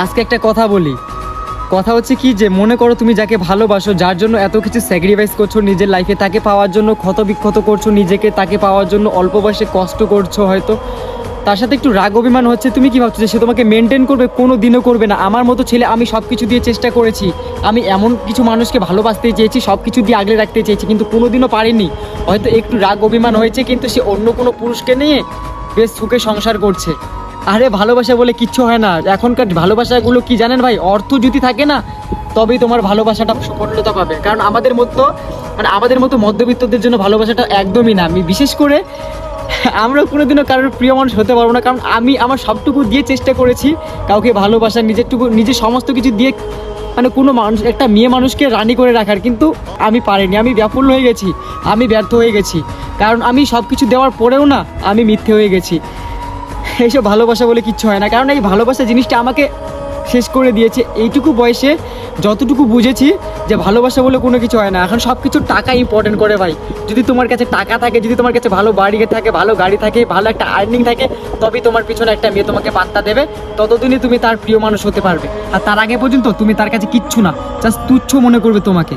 আজকে একটা কথা বলি, কথা হচ্ছে কি যে মনে করো তুমি যাকে ভালোবাসো, যার জন্য এত কিছু স্যাক্রিফাইস করছো নিজের লাইফে, তাকে পাওয়ার জন্য ক্ষত বিক্ষত করছো নিজেকে, তাকে পাওয়ার জন্য অল্প বয়সে কষ্ট করছো হয়তো, তার সাথে একটু রাগ অভিমান হচ্ছে, তুমি কি ভাবছো যে সে তোমাকে মেনটেন করবে? কোনো দিনও করবে না। আমার মতো ছেলে, আমি সব কিছু দিয়ে চেষ্টা করেছি, আমি এমন কিছু মানুষকে ভালোবাসতে চেয়েছি, সব কিছু দিয়ে আগলে রাখতে চেয়েছি, কিন্তু কোনো দিনও পারিনি। হয়তো একটু রাগ অভিমান হয়েছে, কিন্তু সে অন্য কোনো পুরুষকে নিয়ে বেশ সুখে সংসার করছে। আরে ভালোবাসা বলে কিচ্ছু হয় না। এখনকার ভালোবাসাগুলো কি জানেন ভাই, অর্থ যদি থাকে না তবেই তোমার ভালোবাসাটা সফলতা পাবে। কারণ আমাদের মতো মধ্যবিত্তদের জন্য ভালোবাসাটা একদমই না। আমি বিশেষ করে আমরা কোনোদিনও কারোর প্রিয় মানুষ হতে পারবো না, কারণ আমি আমার সবটুকু দিয়ে চেষ্টা করেছি কাউকে ভালোবাসার, নিজের সমস্ত কিছু দিয়ে, মানে কোনো মানুষ, একটা মেয়ে মানুষকে রানী করে রাখার, কিন্তু আমি পারিনি। আমি বিফল হয়ে গেছি, আমি ব্যর্থ হয়ে গেছি, কারণ আমি সব কিছু দেওয়ার পরেও না আমি মিথ্যে হয়ে গেছি। এইসব ভালোবাসা বলে কিচ্ছু হয় না, কারণ এই ভালোবাসা জিনিসটা আমাকে শেষ করে দিয়েছে। এইটুকু বয়সে যতটুকু বুঝেছি যে ভালোবাসা বলে কোনো কিছু হয় না। এখন সব কিছু টাকা ইম্পর্টেন্ট করে ভাই। যদি তোমার কাছে টাকা থাকে, যদি তোমার কাছে ভালো বাড়ি থাকে, ভালো গাড়ি থাকে, ভালো একটা আর্নিং থাকে, তবেই তোমার পিছনে একটা মেয়ে তোমাকে পাত্তা দেবে, ততদিনই তুমি তার প্রিয় মানুষ হতে পারবে। আর তার আগে পর্যন্ত তুমি তার কাছে কিচ্ছু না, জাস্ট তুচ্ছ মনে করবে তোমাকে।